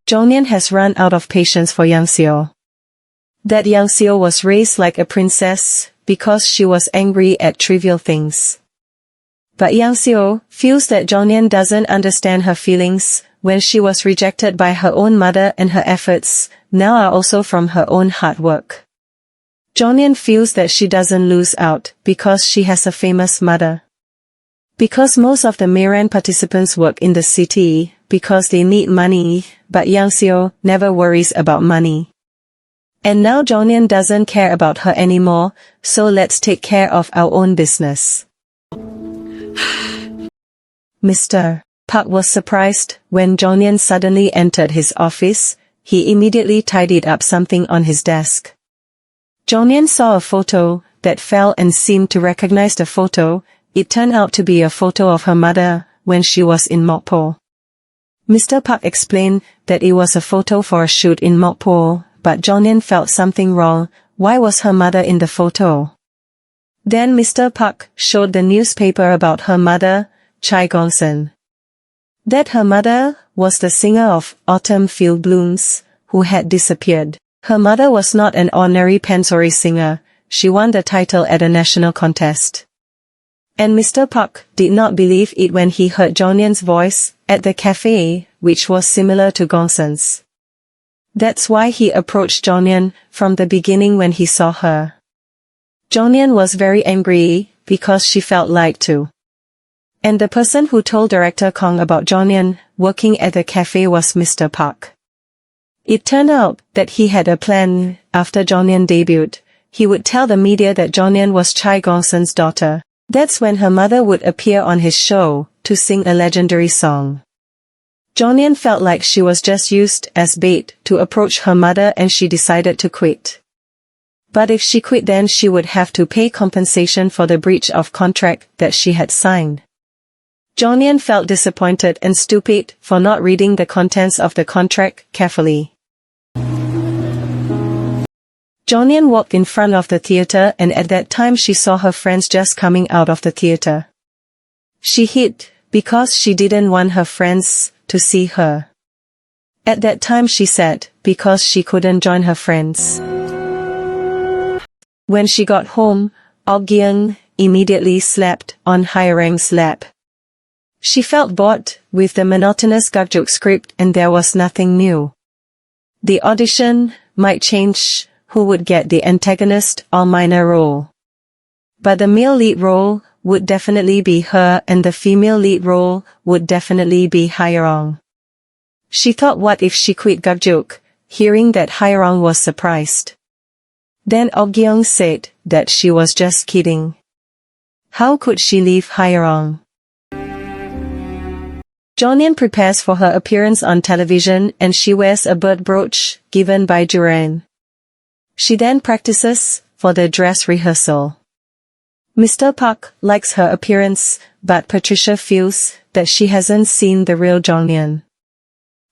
Jonghyun has run out of patience for Yang Seo. That Yang Seo was raised like a princess, because she was angry at trivial things. But Yang Seo feels that Jonghyun doesn't understand her feelings, when she was rejected by her own mother and her efforts, now are also from her own hard work. Jonghyun feels that she doesn't lose out, because she has a famous mother. Because most of the Miran participants work in the city, because they need money, but Yang Seo never worries about money. And now Jonghyun doesn't care about her anymore, so let's take care of our own business. Mr. Park was surprised when Jonghyun suddenly entered his office. He immediately tidied up something on his desk. Jonghyun saw a photo that fell and seemed to recognize the photo. It turned out to be a photo of her mother when she was in Mokpo. Mr. Park explained that it was a photo for a shoot in Mokpo, but Jonghyun felt something wrong. Why was her mother in the photo? Then Mr. Park showed the newspaper about her mother, Chai Gongsun. That her mother was the singer of Autumn Field Blooms, who had disappeared. Her mother was not an ordinary pansori singer, she won the title at a national contest. And Mr. Park did not believe it when he heard Jonghyun's voice at the cafe, which was similar to Gongsun's. That's why he approached Jonghyun from the beginning when he saw her. Jonghyun was very angry, because she felt lied to. And the person who told director Kong about Jonghyun working at the cafe was Mr. Park. It turned out that he had a plan. After Jonghyun debuted, he would tell the media that Jonghyun was Chai Gongsun's daughter. That's when her mother would appear on his show to sing a legendary song. Jonghyun felt like she was just used as bait to approach her mother, and she decided to quit. But if she quit, then she would have to pay compensation for the breach of contract that she had signed. Jonghyun felt disappointed and stupid for not reading the contents of the contract carefully. Jonghyun walked in front of the theater, and at that time she saw her friends just coming out of the theater. She hid, because she didn't want her friends to see her. At that time she said, because she couldn't join her friends. When she got home, Oh Gyung immediately slept on Hye-rang's lap. She felt bored with the monotonous gakjuk script, and there was nothing new. The audition might change who would get the antagonist or minor role. But the male lead role would definitely be her, and the female lead role would definitely be Hye-rang. She thought, what if she quit gakjuk? Hearing that, Hye-rang was surprised. Then Oh Gyung said that she was just kidding. How could she leave Hye-rang? Jonghyun prepares for her appearance on television, and she wears a bird brooch given by Duran. She then practices for the dress rehearsal. Mr. Park likes her appearance, but Patricia feels that she hasn't seen the real Jonghyun.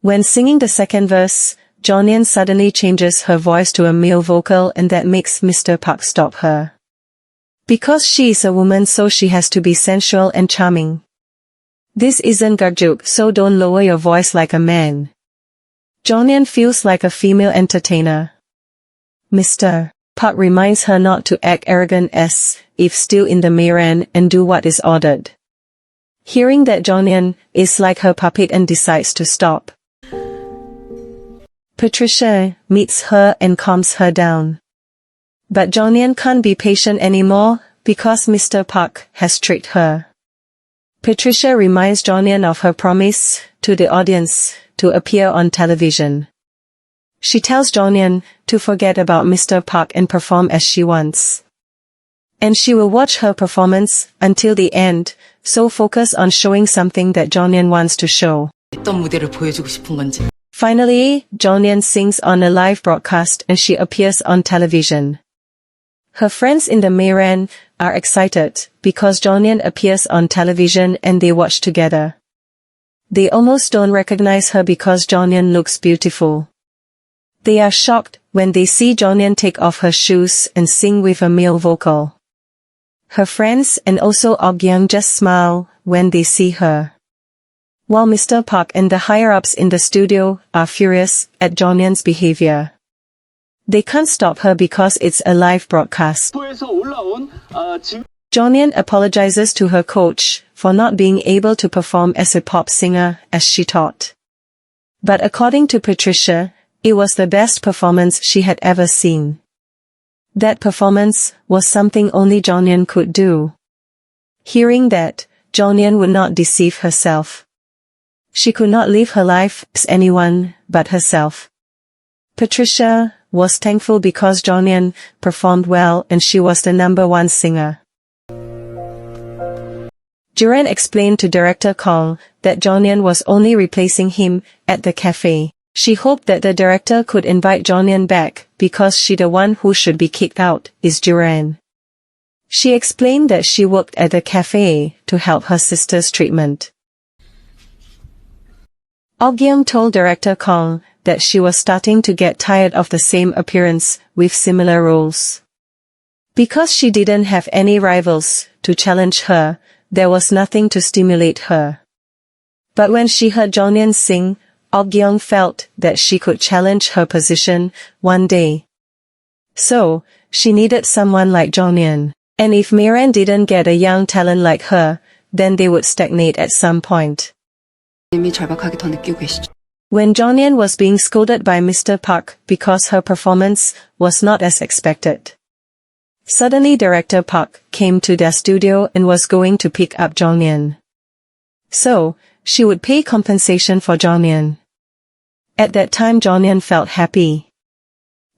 When singing the second verse, Jonghyun suddenly changes her voice to a male vocal, and that makes Mr. Park stop her. Because she is a woman, so she has to be sensual and charming. This isn't gakjuk, so don't lower your voice like a man. Jonghyun feels like a female entertainer. Mr. Park reminds her not to act arrogant as if still in the Miran, and do what is ordered. Hearing that Jonghyun is like her puppet and decides to stop. Patricia meets her and calms her down. But Jonghyun can't be patient anymore, because Mr. Park has tricked her. Patricia reminds Jonghyun of her promise to the audience to appear on television. She tells Jonghyun to forget about Mr. Park and perform as she wants. And she will watch her performance until the end, so focus on showing something that Jonghyun wants to show. Finally, Jonghyun sings on a live broadcast, and she appears on television. Her friends in the Miran are excited because Jonghyun appears on television, and they watch together. They almost don't recognize her because Jonghyun looks beautiful. They are shocked when they see Jonghyun take off her shoes and sing with a male vocal. Her friends and also Oh Gyung just smile when they see her. while Mr. Park and the higher-ups in the studio are furious at Jeonyeon's behavior. They can't stop her because it's a live broadcast. Jeonyeon apologizes to her coach for not being able to perform as a pop singer as she thought. But according to Patricia, it was the best performance she had ever seen. That performance was something only Jeonyeon could do. Hearing that, Jeonyeon would not deceive herself. She could not live her life as anyone but herself. Patricia was thankful because Jeonyeon performed well and she was the #1 singer. Duran explained to director Kong that Jeonyeon was only replacing him at the cafe. She hoped that the director could invite Jeonyeon back because the one who should be kicked out is Duran. She explained that she worked at the cafe to help her sister's treatment. Oh-gyeong told director Kong that she was starting to get tired of the same appearance with similar roles. Because she didn't have any rivals to challenge her, there was nothing to stimulate her. But when she heard Jeonyeon sing, Oh-gyeong felt that she could challenge her position one day. So, she needed someone like Jeonyeon. And if Miran didn't get a young talent like her, then they would stagnate at some point. When Jeonyeon was being scolded by Mr. Park because her performance was not as expected, suddenly director Park came to their studio and was going to pick up Jeonyeon. So, she would pay compensation for Jeonyeon. At that time Jeonyeon felt happy.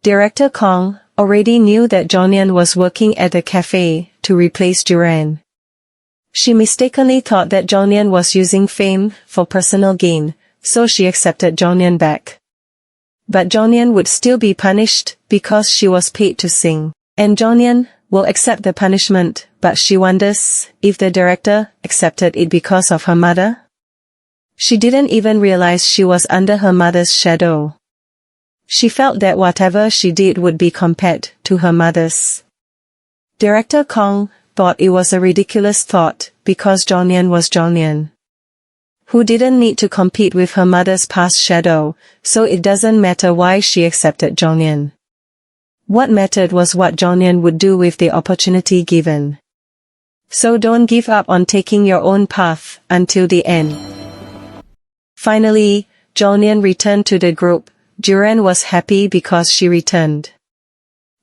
Director Kong already knew that Jeonyeon was working at the cafe to replace Duran. She mistakenly thought that Jeonyeon was using fame for personal gain, so she accepted Jeonyeon back. But Jeonyeon would still be punished because she was paid to sing. And Jeonyeon will accept the punishment, but she wonders if the director accepted it because of her mother. She didn't even realize she was under her mother's shadow. She felt that whatever she did would be compared to her mother's. Director Kong thought it was a ridiculous thought because Jeonyeon was Jeonyeon, who didn't need to compete with her mother's past shadow, so it doesn't matter why she accepted Jeonyeon. What mattered was what Jeonyeon would do with the opportunity given. So don't give up on taking your own path until the end. Finally, Jeonyeon returned to the group. Duran was happy because she returned.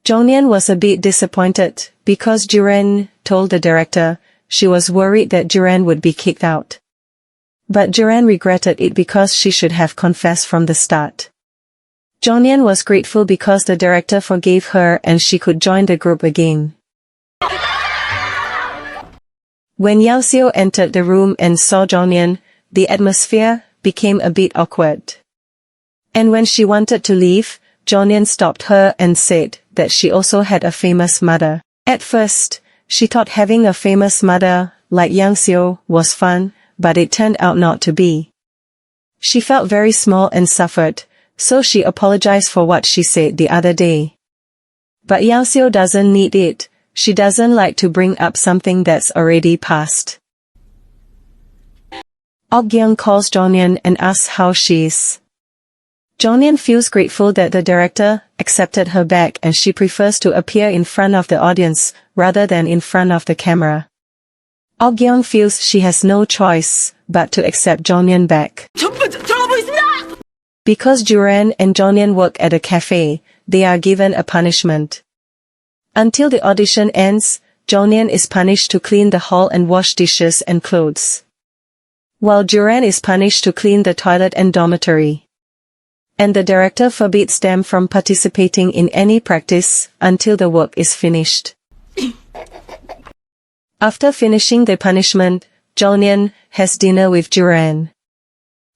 Jeonyeon was a bit disappointed because Duran told the director she was worried that Duran would be kicked out. But Duran regretted it because she should have confessed from the start. Jeonyeon was grateful because the director forgave her and she could join the group again. When Yang Seo entered the room and saw Jeonyeon, the atmosphere became a bit awkward. And when she wanted to leave, Jeonyeon stopped her and said that she also had a famous mother. At first, she thought having a famous mother like Yang Seo was fun, but it turned out not to be. She felt very small and suffered, so she apologized for what she said the other day. But Yang Seo doesn't need it. She doesn't like to bring up something that's already past. Oh-gyeong calls Jeonyeon and asks how she is. Jeonyeon feels grateful that the director accepted her back and she prefers to appear in front of the audience rather than in front of the camera. Oh-gyeong feels she has no choice but to accept Jeonyeon back. Because Duran and Jeonyeon work at a cafe, they are given a punishment. Until the audition ends, Jeonyeon is punished to clean the hall and wash dishes and clothes, while Duran is punished to clean the toilet and dormitory. And the director forbids them from participating in any practice until the work is finished. After finishing the punishment, Jeonyeon has dinner with Duran.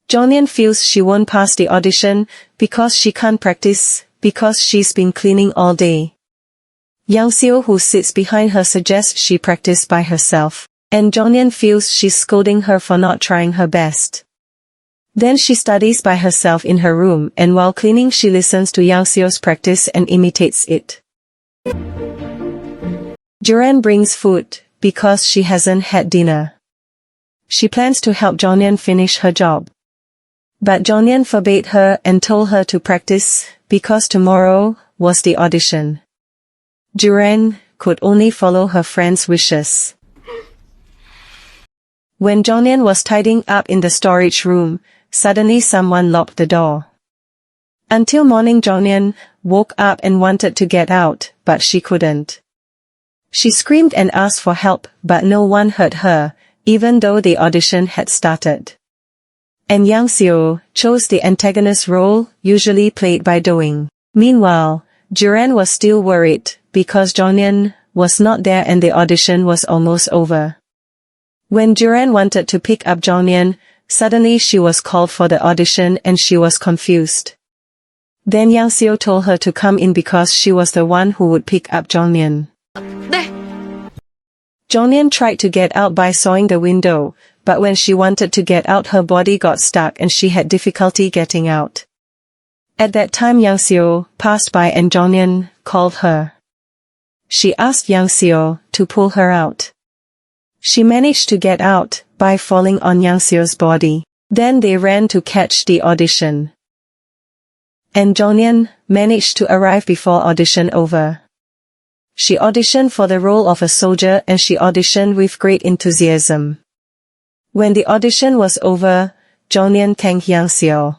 Jeonyeon feels she won't pass the audition because she can't practice because she's been cleaning all day. Yang Seo, who sits behind her, suggests she practice by herself, and Jeonyeon feels she's scolding her for not trying her best. Then she studies by herself in her room, and while cleaning she listens to Yang Seo's practice and imitates it. Duran brings food because she hasn't had dinner. She plans to help Jonghyun finish her job. But Jonghyun forbade her and told her to practice, because tomorrow was the audition. Duran could only follow her friend's wishes. When Jonghyun was tidying up in the storage room, suddenly someone locked the door. Until morning Jonghyun woke up and wanted to get out, but she couldn't. She screamed and asked for help, but no one heard her, even though the audition had started. And Yang Seo chose the antagonist role, usually played by Doing. Meanwhile, Duran was still worried, because Jonghyun was not there and the audition was almost over. When Duran wanted to pick up Jonghyun, suddenly she was called for the audition and she was confused. Then Yang Seo told her to come in because she was the one who would pick up Jonghyun. 네. Jonghyun tried to get out by sawing the window, but when she wanted to get out her body got stuck and she had difficulty getting out. At that time Yang Seo passed by and Jonghyun called her. She asked Yang Seo to pull her out. She managed to get out by falling on Yang Seo's body. Then they ran to catch the audition. And Jonghyun managed to arrive before audition over. She auditioned for the role of a soldier and she auditioned with great enthusiasm. When the audition was over, Jonghyun thanked Yang Seo.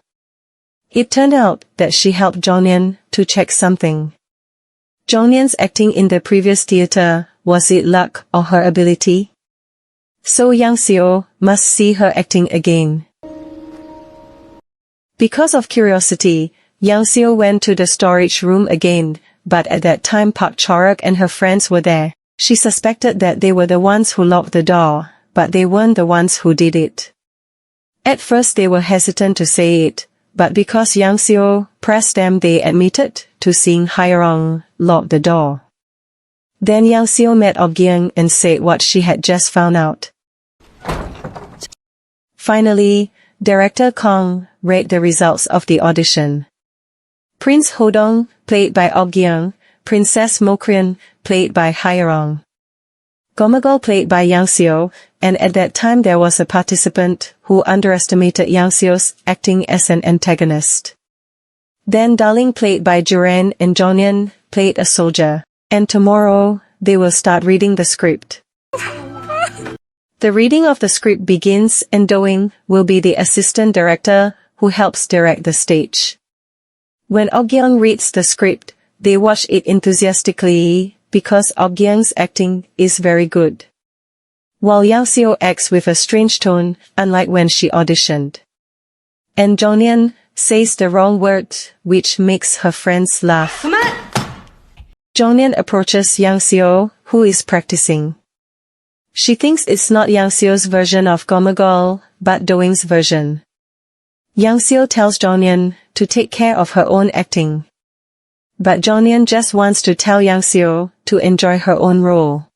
It turned out that she helped Jonghyun to check something. Jonghyun's acting in the previous theater, was it luck or her ability? So Yang Seo must see her acting again. Because of curiosity, Yang Seo went to the storage room again, but at that time Park Chorak and her friends were there. She suspected that they were the ones who locked the door, but they weren't the ones who did it. At first they were hesitant to say it, but because Yang Seo pressed them they admitted to seeing Hyeorong lock the door. Then Yang Seo met Ok-gyung and said what she had just found out. Finally, director Kong read the results of the audition. Prince Hodong, played by Ok-gyung, Princess Mokryun, played by Hyeorong, Gomagol played by Yang Seo, and at that time there was a participant who underestimated Yang Seo's acting as an antagonist. Then Darling played by Duran and Jonghyun played a soldier, and tomorrow they will start reading the script. The reading of the script begins and Doing will be the assistant director who helps direct the stage. When Ok-gyung reads the script, they watch it enthusiastically because Ok-gyung's acting is very good. While Yang Seo acts with a strange tone, unlike when she auditioned. And Jonghyun says the wrong word, which makes her friends laugh. Jonghyun approaches Yang Seo, who is practicing. She thinks it's not Yang Seo's version of Gomagol, but Doing's version. Yang Seo tells Jonghyun to take care of her own acting. But Jonghyun just wants to tell Yang Seo to enjoy her own role.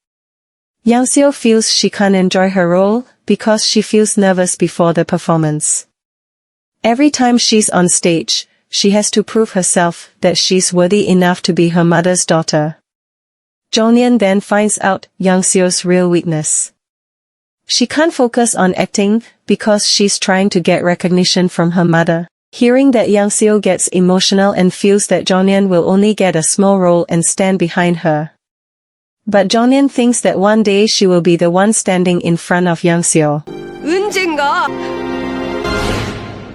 Yang Seo feels she can't enjoy her role because she feels nervous before the performance. Every time she's on stage, she has to prove herself that she's worthy enough to be her mother's daughter. Jonghyun then finds out Yang Seo's real weakness. She can't focus on acting because she's trying to get recognition from her mother. Hearing that Yang Seo gets emotional and feels that Jonghyun will only get a small role and stand behind her. But Jonghyun thinks that one day she will be the one standing in front of Yang Seo. 언젠가